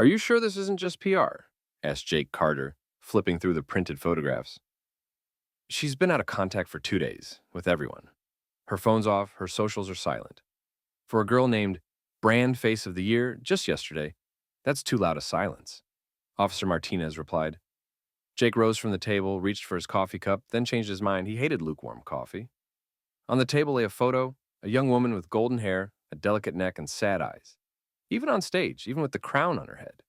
Are you sure this isn't just PR? Asked Jake Carter, flipping through the printed photographs. She's been out of contact for 2 days, with everyone. Her phone's off, her socials are silent. For a girl named Brand Face of the Year just yesterday, that's too loud a silence. Officer Martinez replied. Jake rose from the table, reached for his coffee cup, then changed his mind. He hated lukewarm coffee. On the table lay a photo, a young woman with golden hair, a delicate neck, and sad eyes. Even on stage, even with the crown on her head.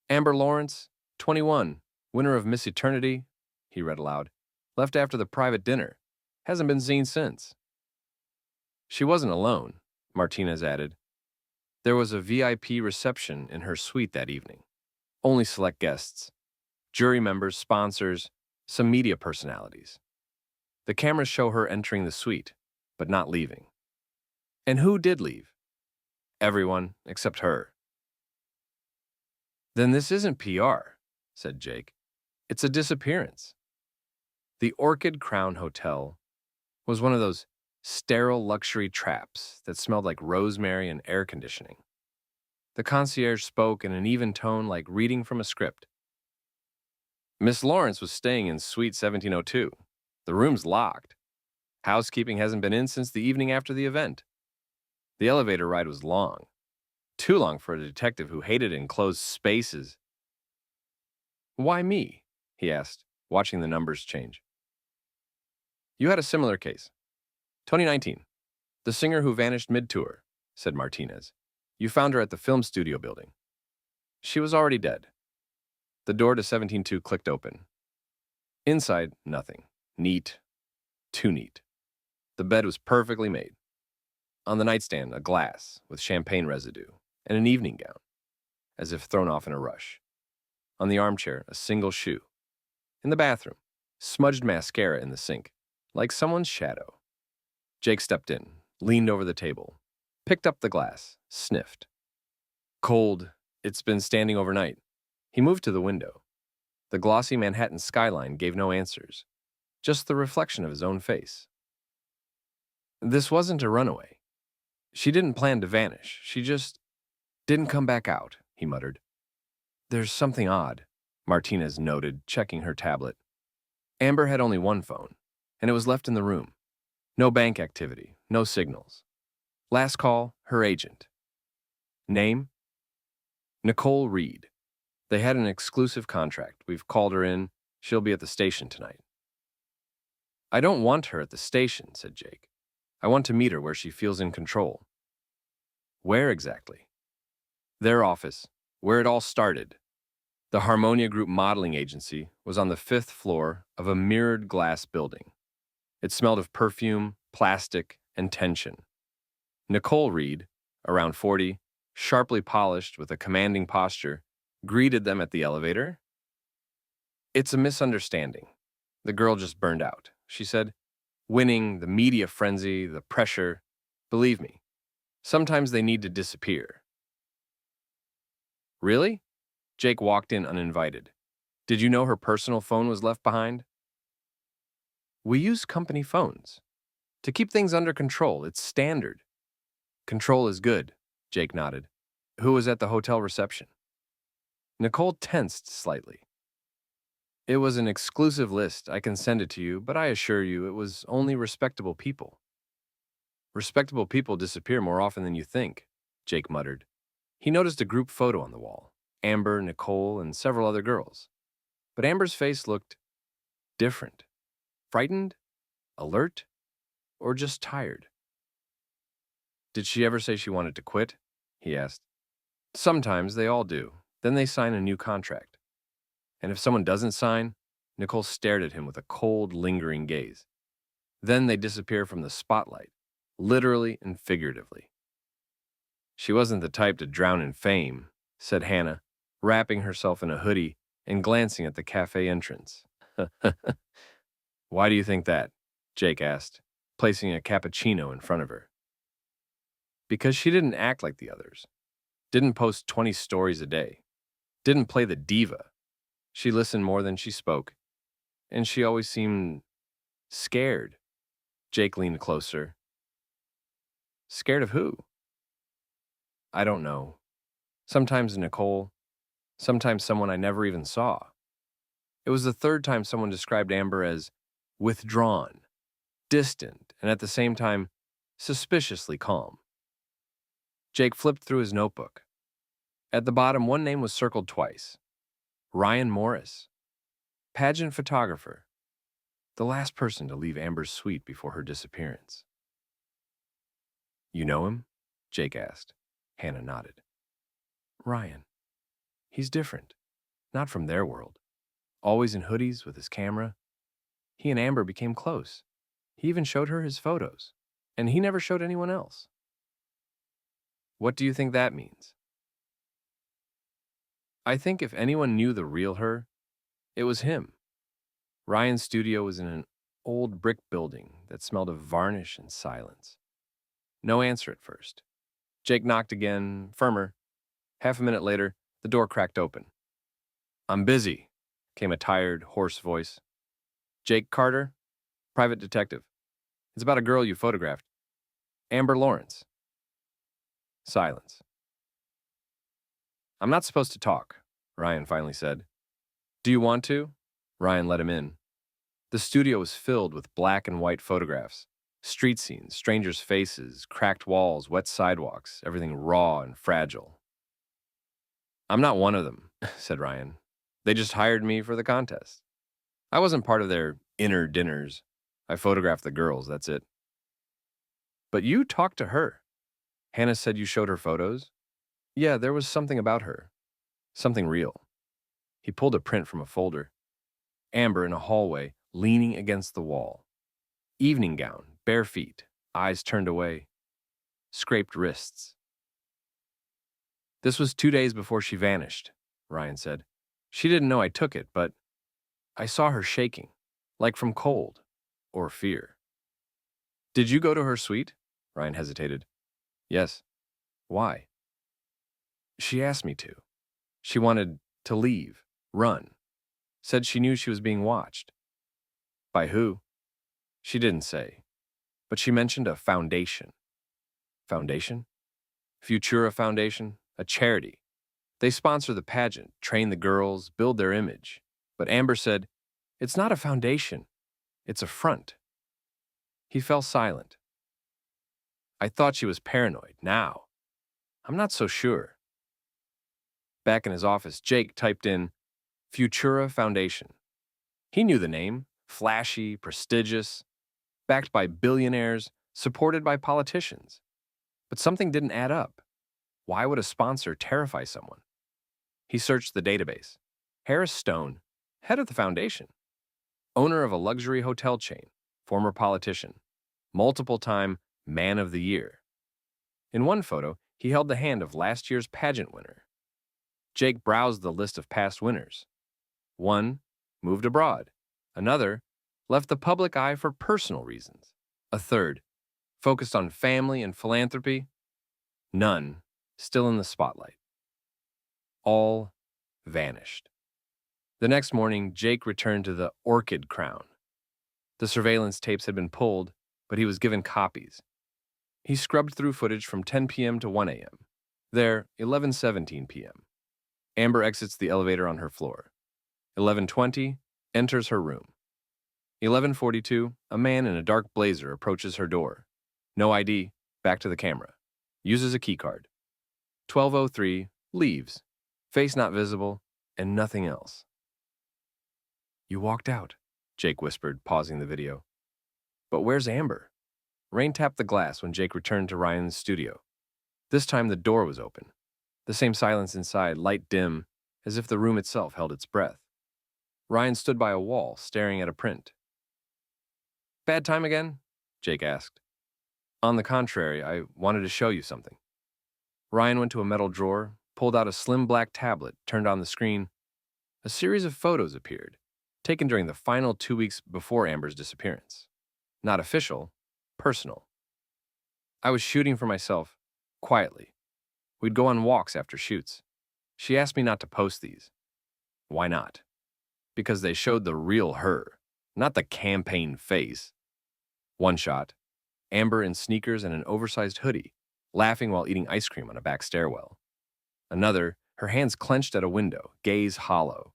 Amber Lawrence, 21, winner of Miss Eternity, he read aloud, left after the private dinner. Hasn't been seen since. She wasn't alone, Martinez added. There was a VIP reception in her suite that evening. Only select guests. Jury members, sponsors, some media personalities. The cameras show her entering the suite, but not leaving. And who did leave? Everyone except her. Then this isn't PR, said Jake. It's a disappearance. The Orchid Crown Hotel was one of those sterile luxury traps that smelled like rosemary and air conditioning. The concierge spoke in an even tone like reading from a script. Miss Lawrence was staying in Suite 1702. The room's locked. Housekeeping hasn't been in since the evening after the event. The elevator ride was long. Too long for a detective who hated enclosed spaces. Why me? He asked, watching the numbers change. You had a similar case. 2019. The singer who vanished mid-tour, said Martinez. You found her at the film studio building. She was already dead. The door to 172 clicked open. Inside, nothing. Neat. Too neat. The bed was perfectly made. On the nightstand, a glass with champagne residue and an evening gown, as if thrown off in a rush. On the armchair, a single shoe. In the bathroom, smudged mascara in the sink, like someone's shadow. Jake stepped in, leaned over the table, picked up the glass, sniffed. Cold. It's been standing overnight. He moved to the window. The glossy Manhattan skyline gave no answers, just the reflection of his own face. This wasn't a runaway. She didn't plan to vanish. She just didn't come back out, he muttered. There's something odd, Martinez noted, checking her tablet. Amber had only one phone, and it was left in the room. No bank activity, no signals. Last call, her agent. Name? Nicole Reed. They had an exclusive contract. We've called her in. She'll be at the station tonight. I don't want her at the station, said Jake. I want to meet her where she feels in control. Where exactly? Their office, where it all started. The Harmonia Group modeling agency was on the 5th floor of a mirrored glass building. It smelled of perfume, plastic, and tension. Nicole Reed, around 40, sharply polished with a commanding posture, greeted them at the elevator. It's a misunderstanding. The girl just burned out, she said. Winning, the media frenzy, the pressure. Believe me, sometimes they need to disappear. Really? Jake walked in uninvited. Did you know her personal phone was left behind? We use company phones. To keep things under control, it's standard. Control is good, Jake nodded. Who was at the hotel reception? Nicole tensed slightly. It was an exclusive list. I can send it to you, but I assure you it was only respectable people. Respectable people disappear more often than you think, Jake muttered. He noticed a group photo on the wall. Amber, Nicole, and several other girls. But Amber's face looked different. Frightened? Alert? Or just tired? Did she ever say she wanted to quit? He asked. Sometimes they all do. Then they sign a new contract. And if someone doesn't sign, Nicole stared at him with a cold, lingering gaze. Then they disappear from the spotlight, literally and figuratively. She wasn't the type to drown in fame, said Hannah, wrapping herself in a hoodie and glancing at the cafe entrance. Why do you think that? Jake asked, placing a cappuccino in front of her. Because she didn't act like the others. Didn't post 20 stories a day. Didn't play the diva. She listened more than she spoke. And she always seemed scared. Jake leaned closer. Scared of who? I don't know. Sometimes Nicole, sometimes someone I never even saw. It was the third time someone described Amber as withdrawn, distant, and at the same time, suspiciously calm. Jake flipped through his notebook. At the bottom, one name was circled twice. Ryan Morris, pageant photographer, the last person to leave Amber's suite before her disappearance. You know him? Jake asked. Hannah nodded. Ryan. He's different. Not from their world. Always in hoodies with his camera. He and Amber became close. He even showed her his photos. And he never showed anyone else. What do you think that means? I think if anyone knew the real her, it was him. Ryan's studio was in an old brick building that smelled of varnish and silence. No answer at first. Jake knocked again, firmer. Half a minute later, the door cracked open. I'm busy, came a tired, hoarse voice. Jake Carter, private detective. It's about a girl you photographed. Amber Lawrence. Silence. I'm not supposed to talk, Ryan finally said. Do you want to? Ryan let him in. The studio was filled with black and white photographs. Street scenes, strangers' faces, cracked walls, wet sidewalks, everything raw and fragile. I'm not one of them, said Ryan. They just hired me for the contest. I wasn't part of their inner dinners. I photographed the girls, that's it. But you talked to her. Hannah said you showed her photos? Yeah, there was something about her. Something real. He pulled a print from a folder. Amber in a hallway, leaning against the wall. Evening gown, bare feet, eyes turned away. Scraped wrists. This was 2 days before she vanished, Ryan said. She didn't know I took it, but I saw her shaking, like from cold or fear. Did you go to her suite? Ryan hesitated. Yes. Why? She asked me to. She wanted to leave, run. Said she knew she was being watched. By who? She didn't say, but she mentioned a foundation. Foundation? Futura Foundation, a charity. They sponsor the pageant, train the girls, build their image. But Amber said, it's not a foundation, it's a front. He fell silent. I thought she was paranoid. Now, I'm not so sure. Back in his office, Jake typed in Futura Foundation. He knew the name, flashy, prestigious, backed by billionaires, supported by politicians. But something didn't add up. Why would a sponsor terrify someone? He searched the database. Harris Stone, head of the foundation, owner of a luxury hotel chain, former politician, multiple-time Man of the Year. In one photo, he held the hand of last year's pageant winner. Jake browsed the list of past winners. One moved abroad. Another left the public eye for personal reasons. A third focused on family and philanthropy. None still in the spotlight. All vanished. The next morning, Jake returned to the Orchid Crown. The surveillance tapes had been pulled, but he was given copies. He scrubbed through footage from 10 p.m. to 1 a.m. There, 11:17 p.m. Amber exits the elevator on her floor. 11:20, enters her room. 11:42, a man in a dark blazer approaches her door. No ID, back to the camera. Uses a keycard. 12:03, leaves. Face not visible, and nothing else. You walked out, Jake whispered, pausing the video. But where's Amber? Rain tapped the glass when Jake returned to Ryan's studio. This time the door was open. The same silence inside, light dim, as if the room itself held its breath. Ryan stood by a wall, staring at a print. Bad time again? Jake asked. On the contrary, I wanted to show you something. Ryan went to a metal drawer, pulled out a slim black tablet, turned on the screen. A series of photos appeared, taken during the final 2 weeks before Amber's disappearance. Not official, personal. I was shooting for myself, quietly. We'd go on walks after shoots. She asked me not to post these. Why not? Because they showed the real her, not the campaign face. One shot, Amber in sneakers and an oversized hoodie, laughing while eating ice cream on a back stairwell. Another, her hands clenched at a window, gaze hollow.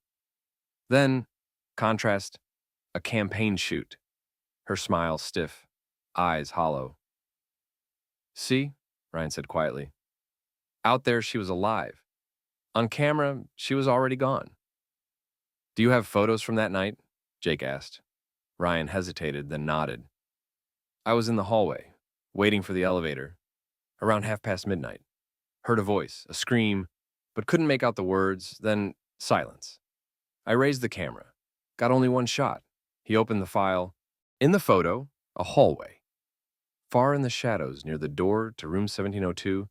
Then, contrast, a campaign shoot, her smile stiff, eyes hollow. See, Ryan said quietly. Out there, she was alive. On camera, she was already gone. Do you have photos from that night? Jake asked. Ryan hesitated, then nodded. I was in the hallway, waiting for the elevator, around midnight. Heard a voice, a scream, but couldn't make out the words, then silence. I raised the camera. Got only one shot. He opened the file. In the photo, a hallway. Far in the shadows near the door to room 1702,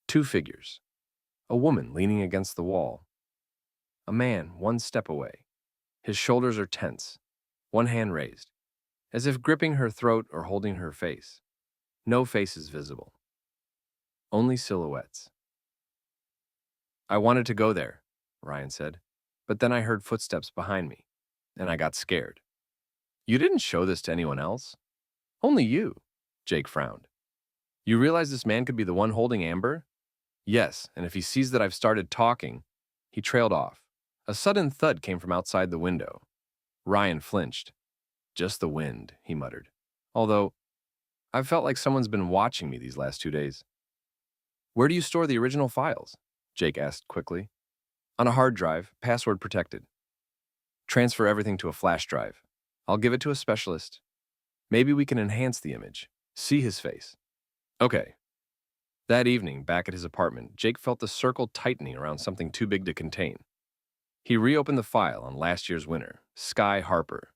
two figures. A woman leaning against the wall. A man one step away. His shoulders are tense, one hand raised, as if gripping her throat or holding her face. No faces visible. Only silhouettes. I wanted to go there, Ryan said, but then I heard footsteps behind me, and I got scared. You didn't show this to anyone else? Only you, Jake frowned. You realize this man could be the one holding Amber? Yes, and if he sees that I've started talking, he trailed off. A sudden thud came from outside the window. Ryan flinched. Just the wind, he muttered. Although, I've felt like someone's been watching me these last 2 days. Where do you store the original files? Jake asked quickly. On a hard drive, password protected. Transfer everything to a flash drive. I'll give it to a specialist. Maybe we can enhance the image. See his face. Okay. That evening, back at his apartment, Jake felt the circle tightening around something too big to contain. He reopened the file on last year's winner, Sky Harper.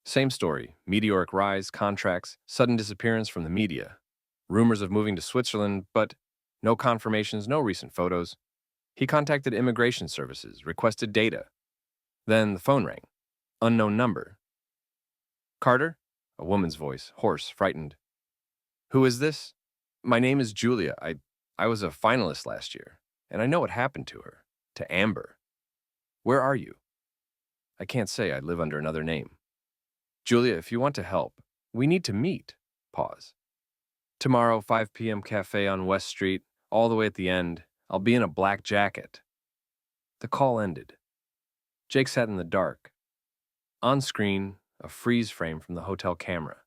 Same story, meteoric rise, contracts, sudden disappearance from the media. Rumors of moving to Switzerland, but no confirmations, no recent photos. He contacted immigration services, requested data. Then the phone rang. Unknown number. Carter? A woman's voice, hoarse, frightened. Who is this? My name is Julia. I was a finalist last year, and I know what happened to her, to Amber. Where are you? I can't say. I live under another name. Julia, if you want to help, we need to meet. Pause. Tomorrow, 5 p.m. cafe on West Street, all the way at the end. I'll be in a black jacket. The call ended. Jake sat in the dark. On screen, a freeze frame from the hotel camera.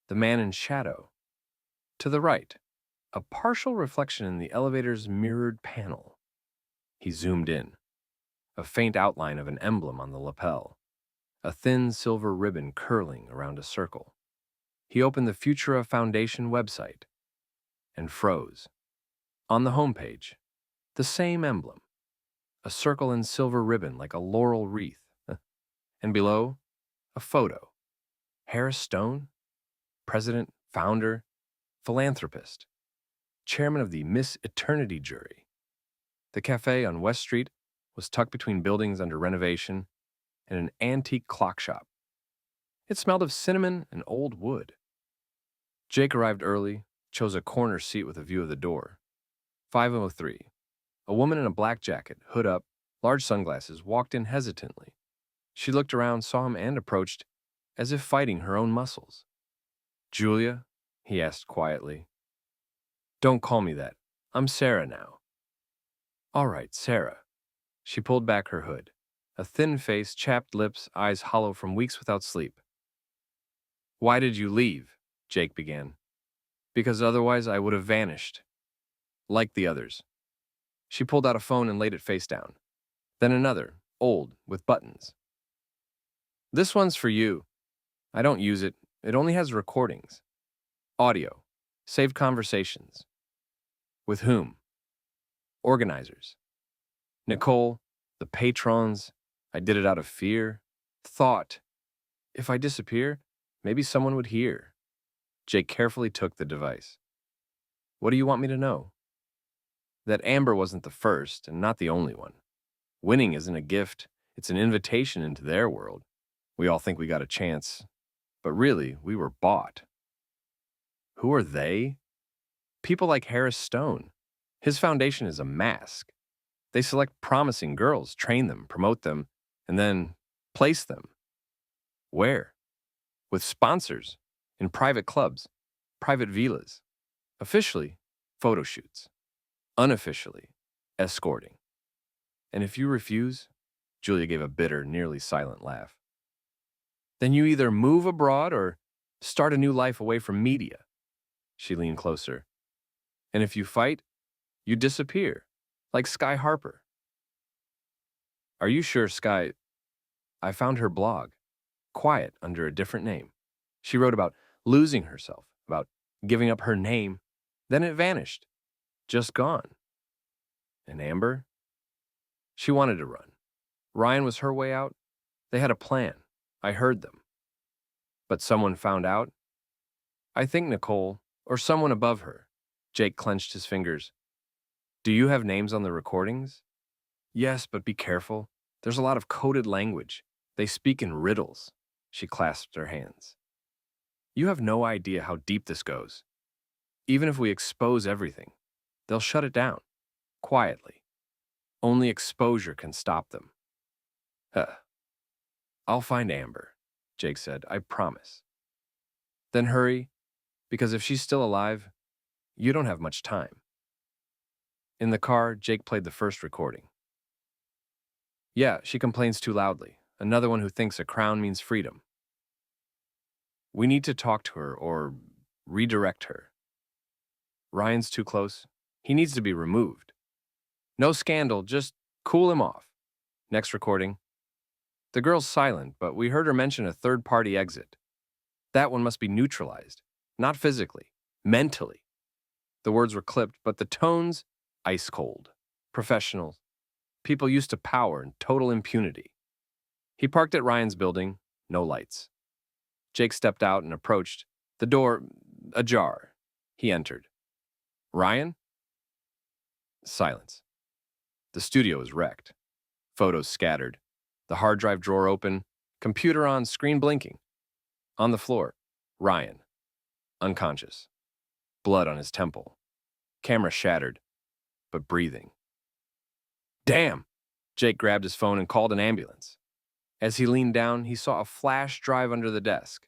The man in shadow. To the right, a partial reflection in the elevator's mirrored panel. He zoomed in. A faint outline of an emblem on the lapel. A thin silver ribbon curling around a circle. He opened the Futura Foundation website and froze. On the homepage, the same emblem. A circle and silver ribbon like a laurel wreath. And below, a photo. Harris Stone, president, founder, philanthropist, chairman of the Miss Eternity jury. The cafe on West Street was tucked between buildings under renovation and an antique clock shop. It smelled of cinnamon and old wood. Jake arrived early, chose a corner seat with a view of the door. 5:03. A woman in a black jacket, hood up, large sunglasses, walked in hesitantly. She looked around, saw him, and approached, as if fighting her own muscles. Julia? He asked quietly. Don't call me that. I'm Sarah now. All right, Sarah. She pulled back her hood. A thin face, chapped lips, eyes hollow from weeks without sleep. Why did you leave? Jake began. Because otherwise I would have vanished. Like the others. She pulled out a phone and laid it face down. Then another, old, with buttons. This one's for you. I don't use it. It only has recordings. Audio. Saved conversations. With whom? Organizers. Nicole, the patrons. I did it out of fear. Thought. If I disappear, maybe someone would hear. Jake carefully took the device. What do you want me to know? That Amber wasn't the first and not the only one. Winning isn't a gift. It's an invitation into their world. We all think we got a chance, but really, we were bought. Who are they? People like Harris Stone. His foundation is a mask. They select promising girls, train them, promote them, and then place them. Where? With sponsors, in private clubs, private villas. Officially, photo shoots. Unofficially, escorting. And if you refuse, Julia gave a bitter, nearly silent laugh, then you either move abroad or start a new life away from media. She leaned closer. And if you fight, you disappear, like Sky Harper. Are you sure, Sky? I found her blog, quiet under a different name. She wrote about losing herself, about giving up her name. Then it vanished, just gone. And Amber? She wanted to run. Ryan was her way out. They had a plan. I heard them. But someone found out? I think Nicole, or someone above her. Jake clenched his fingers. Do you have names on the recordings? Yes, but be careful. There's a lot of coded language. They speak in riddles. She clasped her hands. You have no idea how deep this goes. Even if we expose everything, they'll shut it down. Quietly. Only exposure can stop them. I'll find Amber, Jake said. I promise. Then hurry, because if she's still alive, you don't have much time. In the car, Jake played the first recording. Yeah, she complains too loudly. Another one who thinks a crown means freedom. We need to talk to her or redirect her. Ryan's too close. He needs to be removed. No scandal, just cool him off. Next recording. The girl's silent, but we heard her mention a third-party exit. That one must be neutralized, not physically, mentally. The words were clipped, but the tones, ice cold. Professionals. People used to power and total impunity. He parked at Ryan's building, no lights. Jake stepped out and approached, the door ajar. He entered. Ryan? Silence. The studio was wrecked. Photos scattered. The hard drive drawer open. Computer on, screen blinking. On the floor, Ryan. Unconscious. Blood on his temple. Camera shattered, but breathing. Damn! Jake grabbed his phone and called an ambulance. As he leaned down, he saw a flash drive under the desk.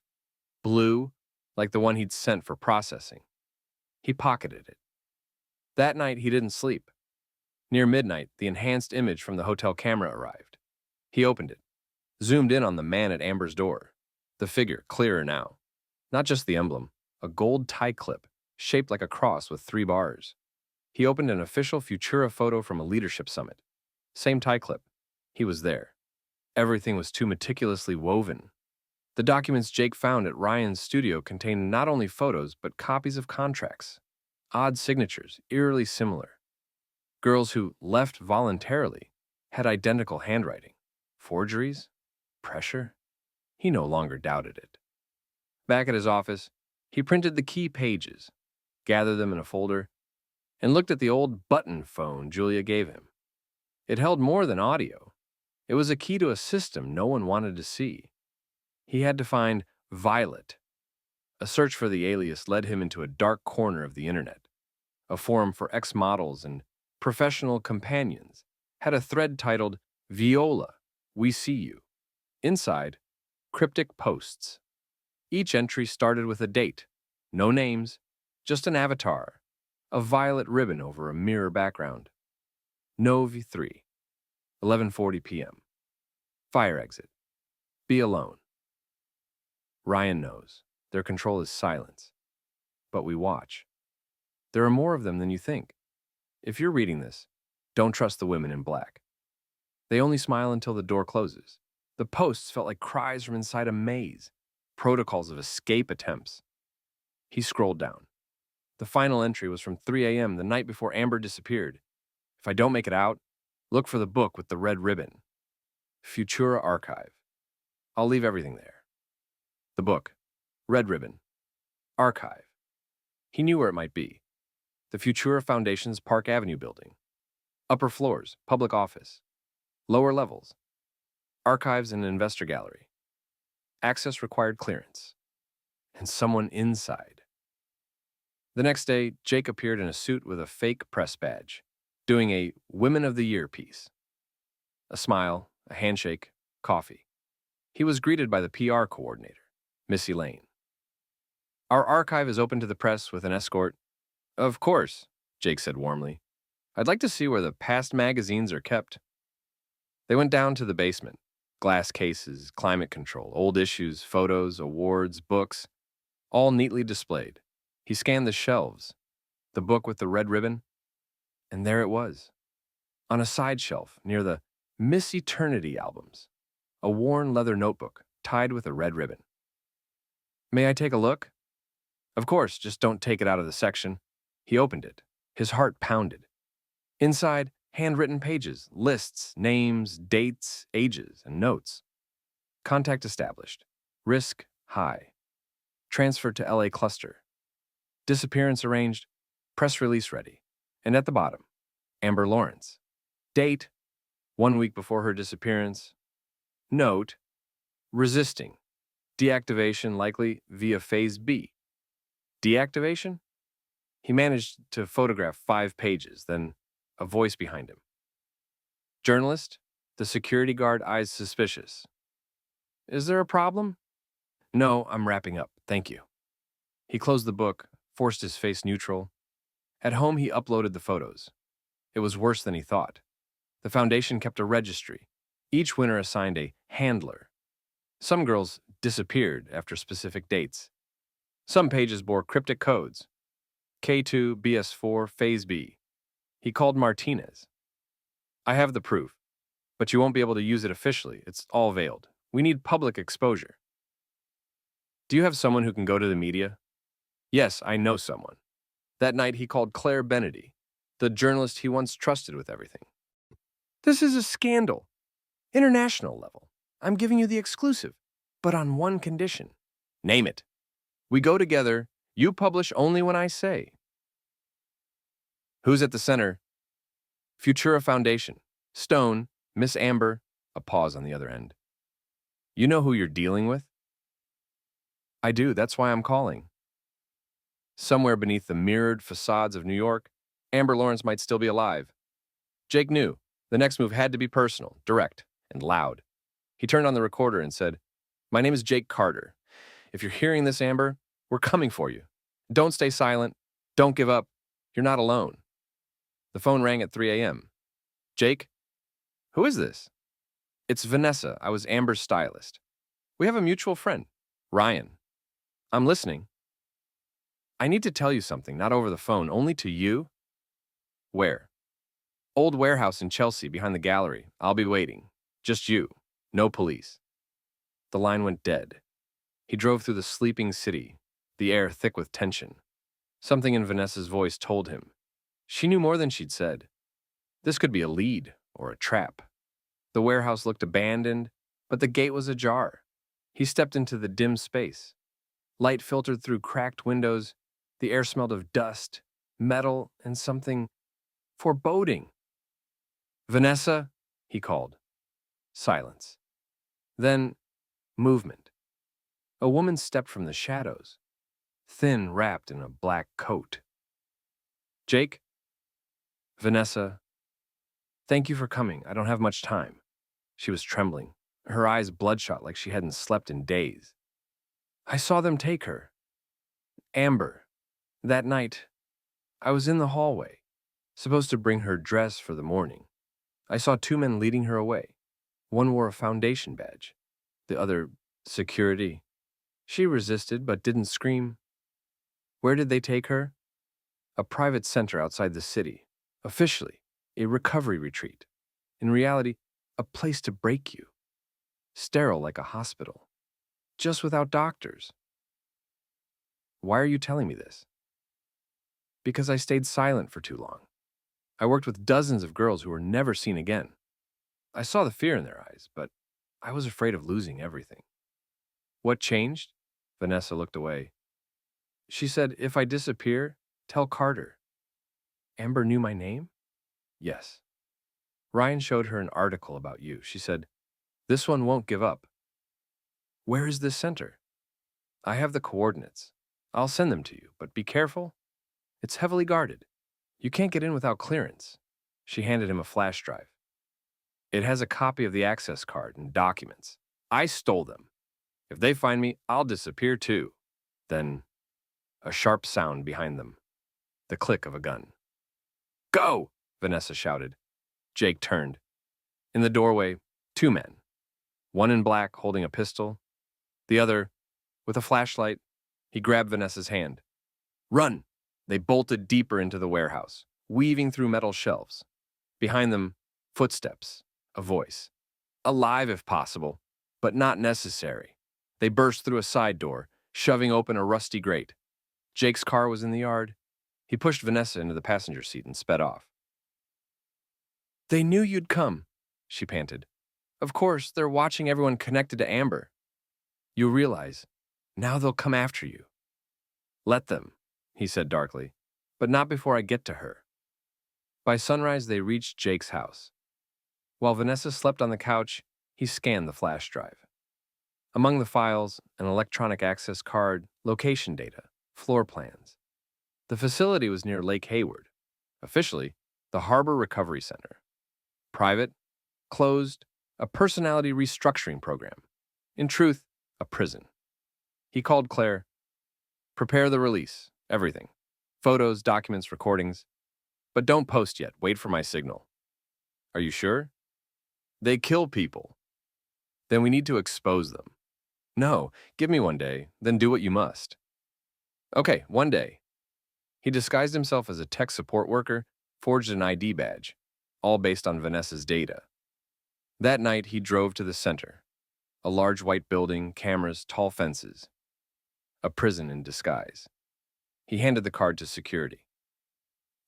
Blue, like the one he'd sent for processing. He pocketed it. That night, he didn't sleep. Near midnight, the enhanced image from the hotel camera arrived. He opened it, zoomed in on the man at Amber's door. The figure, clearer now. Not just the emblem, a gold tie clip, shaped like a cross with 3 bars. He opened an official Futura photo from a leadership summit. Same tie clip. He was there. Everything was too meticulously woven. The documents Jake found at Ryan's studio contained not only photos, but copies of contracts. Odd signatures, eerily similar. Girls who left voluntarily had identical handwriting. Forgeries? Pressure? He no longer doubted it. Back at his office, he printed the key pages, gathered them in a folder, and looked at the old button phone Julia gave him. It held more than audio. It was a key to a system no one wanted to see. He had to find Violet. A search for the alias led him into a dark corner of the internet. A forum for ex-models and professional companions had a thread titled, Viola, we see you. Inside, cryptic posts. Each entry started with a date. No names, just an avatar. A violet ribbon over a mirror background. Novi 3, 11:40 p.m. Fire exit. Be alone. Ryan knows. Their control is silence. But we watch. There are more of them than you think. If you're reading this, don't trust the women in black. They only smile until the door closes. The posts felt like cries from inside a maze, protocols of escape attempts. He scrolled down. The final entry was from 3 a.m. the night before Amber disappeared. If I don't make it out, look for the book with the red ribbon. Futura Archive. I'll leave everything there. The book. Red ribbon. Archive. He knew where it might be. The Futura Foundation's Park Avenue building. Upper floors, public office. Lower levels. Archives and an investor gallery. Access required clearance. And someone inside. The next day, Jake appeared in a suit with a fake press badge, doing a Women of the Year piece. A smile, a handshake, coffee. He was greeted by the PR coordinator, Missy Lane. Our archive is open to the press with an escort. Of course, Jake said warmly. I'd like to see where the past magazines are kept. They went down to the basement. Glass cases, climate control, old issues, photos, awards, books, all neatly displayed. He scanned the shelves, the book with the red ribbon, and there it was, on a side shelf near the Miss Eternity albums, a worn leather notebook tied with a red ribbon. May I take a look? Of course, just don't take it out of the section. He opened it. His heart pounded. Inside, handwritten pages, lists, names, dates, ages, and notes. Contact established. Risk high. Transferred to LA cluster. Disappearance arranged. Press release ready. And at the bottom, Amber Lawrence. Date, 1 week before her disappearance. Note, resisting. Deactivation likely via phase B. Deactivation? He managed to photograph 5 pages, then a voice behind him. Journalist, the security guard eyes suspicious. Is there a problem? No, I'm wrapping up, thank you. He closed the book, forced his face neutral. At home, he uploaded the photos. It was worse than he thought. The foundation kept a registry. Each winner assigned a handler. Some girls disappeared after specific dates. Some pages bore cryptic codes. K2, BS4, Phase B. He called Martinez. I have the proof, but you won't be able to use it officially. It's all veiled. We need public exposure. Do you have someone who can go to the media? Yes, I know someone. That night he called Claire Benedy, the journalist he once trusted with everything. This is a scandal. International level. I'm giving you the exclusive, but on one condition. Name it. We go together. You publish only when I say. Who's at the center? Futura Foundation. Stone, Miss Amber, a pause on the other end. You know who you're dealing with? I do, that's why I'm calling. Somewhere beneath the mirrored facades of New York, Amber Lawrence might still be alive. Jake knew. The next move had to be personal, direct, and loud. He turned on the recorder and said, My name is Jake Carter. If you're hearing this, Amber, we're coming for you. Don't stay silent. Don't give up. You're not alone. The phone rang at 3 a.m. Jake? Who is this? It's Vanessa. I was Amber's stylist. We have a mutual friend, Ryan. I'm listening. I need to tell you something, not over the phone, only to you. Where? Old warehouse in Chelsea, behind the gallery. I'll be waiting. Just you. No police. The line went dead. He drove through the sleeping city, the air thick with tension. Something in Vanessa's voice told him. She knew more than she'd said. This could be a lead or a trap. The warehouse looked abandoned, but the gate was ajar. He stepped into the dim space. Light filtered through cracked windows. The air smelled of dust, metal, and something foreboding. Vanessa, he called. Silence. Then, movement. A woman stepped from the shadows, thin, wrapped in a black coat. Jake? Vanessa, thank you for coming. I don't have much time. She was trembling, her eyes bloodshot like she hadn't slept in days. I saw them take her. Amber. That night, I was in the hallway, supposed to bring her dress for the morning. I saw 2 men leading her away. One wore a foundation badge, the other security. She resisted but didn't scream. Where did they take her? A private center outside the city. Officially, a recovery retreat. In reality, a place to break you. Sterile like a hospital. Just without doctors. Why are you telling me this? Because I stayed silent for too long. I worked with dozens of girls who were never seen again. I saw the fear in their eyes, but I was afraid of losing everything. What changed? Vanessa looked away. She said, if I disappear, tell Carter. Amber knew my name? Yes. Ryan showed her an article about you. She said, this one won't give up. Where is this center? I have the coordinates. I'll send them to you, but be careful. It's heavily guarded. You can't get in without clearance. She handed him a flash drive. It has a copy of the access card and documents. I stole them. If they find me, I'll disappear too. Then, a sharp sound behind them. The click of a gun. Go! Vanessa shouted. Jake turned. In the doorway, two men, one in black holding a pistol, the other with a flashlight. He grabbed Vanessa's hand. Run! They bolted deeper into the warehouse, weaving through metal shelves. Behind them, footsteps, a voice. Alive if possible, but not necessary. They burst through a side door, shoving open a rusty grate. Jake's car was in the yard. He pushed Vanessa into the passenger seat and sped off. They knew you'd come, she panted. Of course, they're watching everyone connected to Amber. You realize, now they'll come after you. Let them, he said darkly, but not before I get to her. By sunrise, they reached Jake's house. While Vanessa slept on the couch, he scanned the flash drive. Among the files, an electronic access card, location data, floor plans. The facility was near Lake Hayward, officially the Harbor Recovery Center. Private, closed, a personality restructuring program. In truth, a prison. He called Claire. Prepare the release, everything. Photos, documents, recordings. But don't post yet, wait for my signal. Are you sure? They kill people. Then we need to expose them. No, give me one day, then do what you must. Okay, one day. He disguised himself as a tech support worker, forged an ID badge, all based on Vanessa's data. That night, he drove to the center. A large white building, cameras, tall fences. A prison in disguise. He handed the card to security.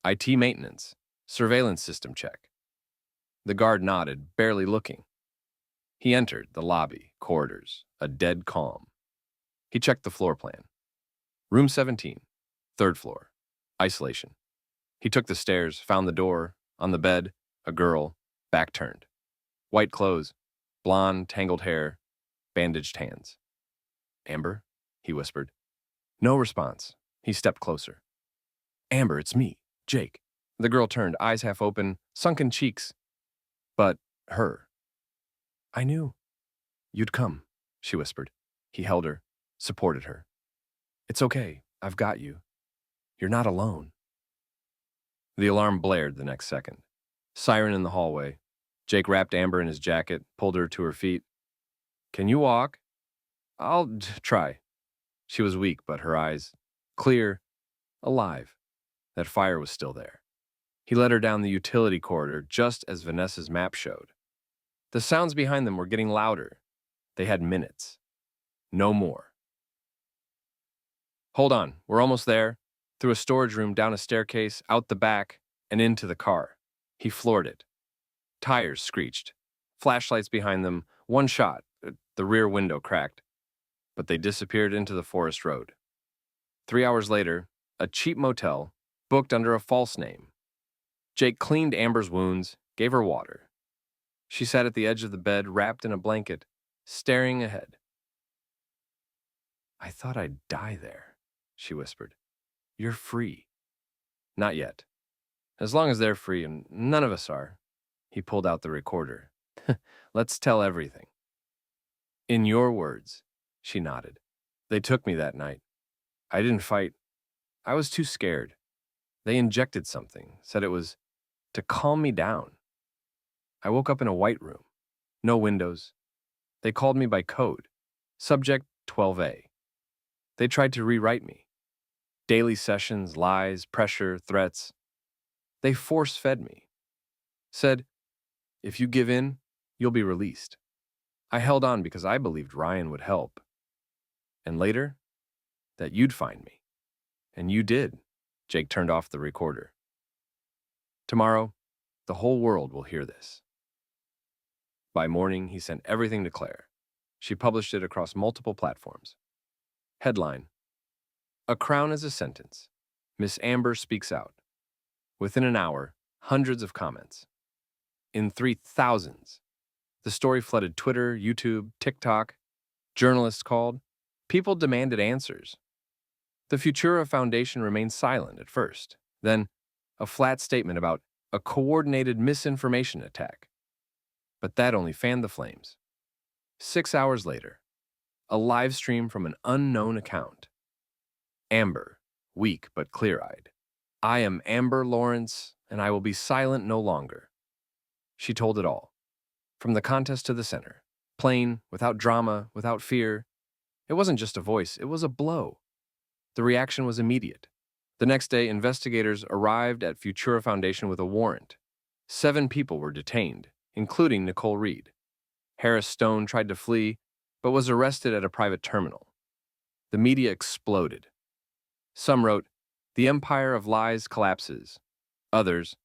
IT maintenance, surveillance system check. The guard nodded, barely looking. He entered the lobby, corridors, a dead calm. He checked the floor plan. Room 17, third floor, isolation. He took the stairs, found the door, on the bed, a girl, back turned. White clothes, blonde, tangled hair, bandaged hands. Amber? He whispered. No response. He stepped closer. Amber, it's me, Jake. The girl turned, eyes half open, sunken cheeks. But her. I knew. You'd come, she whispered. He held her, supported her. It's okay, I've got you. You're not alone. The alarm blared the next second. Siren in the hallway. Jake wrapped Amber in his jacket, pulled her to her feet. Can you walk? I'll try. She was weak, but her eyes, clear, alive. That fire was still there. He led her down the utility corridor just as Vanessa's map showed. The sounds behind them were getting louder. They had minutes. No more. Hold on, we're almost there. Through a storage room, down a staircase, out the back, and into the car. He floored it. Tires screeched. Flashlights behind them, one shot, the rear window cracked. But they disappeared into the forest road. 3 hours later, a cheap motel, booked under a false name. Jake cleaned Amber's wounds, gave her water. She sat at the edge of the bed, wrapped in a blanket, staring ahead. I thought I'd die there, she whispered. You're free. Not yet. As long as they're free, and none of us are. He pulled out the recorder. Let's tell everything. In your words, she nodded. They took me that night. I didn't fight. I was too scared. They injected something, said it was to calm me down. I woke up in a white room. No windows. They called me by code. Subject 12A. They tried to rewrite me. Daily sessions, lies, pressure, threats. They force-fed me. Said, if you give in, you'll be released. I held on because I believed Ryan would help. And later, that you'd find me. And you did. Jake turned off the recorder. Tomorrow, the whole world will hear this. By morning, he sent everything to Claire. She published it across multiple platforms. Headline: A crown is a sentence. Miss Amber speaks out. Within an hour, hundreds of comments. In 3,000s. The story flooded Twitter, YouTube, TikTok. Journalists called. People demanded answers. The Futura Foundation remained silent at first. Then, a flat statement about a coordinated misinformation attack. But that only fanned the flames. 6 hours later, a live stream from an unknown account. Amber, weak but clear-eyed. I am Amber Lawrence, and I will be silent no longer. She told it all. From the contest to the center. Plain, without drama, without fear. It wasn't just a voice, it was a blow. The reaction was immediate. The next day, investigators arrived at Futura Foundation with a warrant. 7 people were detained, including Nicole Reed. Harris Stone tried to flee, but was arrested at a private terminal. The media exploded. Some wrote, "The empire of lies collapses." Others,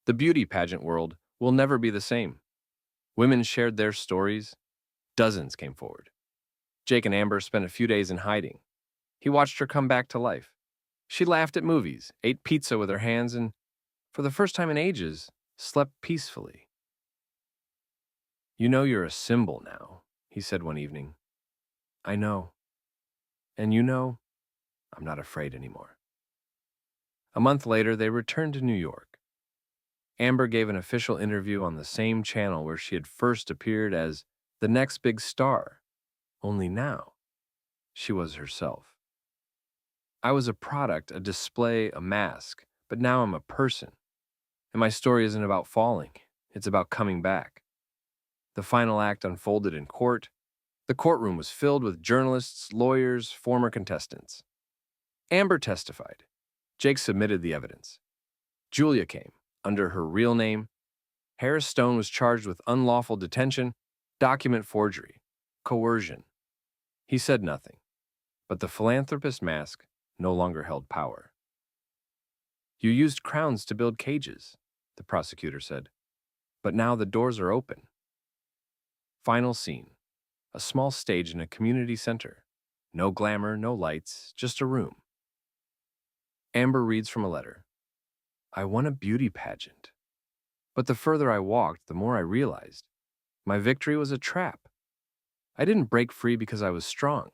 "The beauty pageant world will never be the same." Women shared their stories. Dozens came forward. Jake and Amber spent a few days in hiding. He watched her come back to life. She laughed at movies, ate pizza with her hands, and, for the first time in ages, slept peacefully. "You know you're a symbol now," he said one evening. "I know. And you know, I'm not afraid anymore." A month later, they returned to New York. Amber gave an official interview on the same channel where she had first appeared as the next big star. Only now, she was herself. "I was a product, a display, a mask, but now I'm a person. And my story isn't about falling, it's about coming back." The final act unfolded in court. The courtroom was filled with journalists, lawyers, former contestants. Amber testified. Jake submitted the evidence. Julia came, under her real name. Harris Stone was charged with unlawful detention, document forgery, coercion. He said nothing, but the philanthropist mask no longer held power. "You used crowns to build cages," the prosecutor said, "but now the doors are open." Final scene. A small stage in a community center. No glamour, no lights, just a room. Amber reads from a letter. "I won a beauty pageant. But the further I walked, the more I realized my victory was a trap. I didn't break free because I was strong.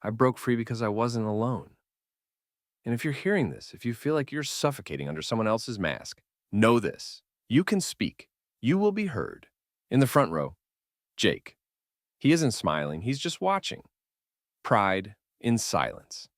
I broke free because I wasn't alone." And if you're hearing this, if you feel like you're suffocating under someone else's mask, know this. You can speak. You will be heard. In the front row, Jake. He isn't smiling, he's just watching. Pride in silence.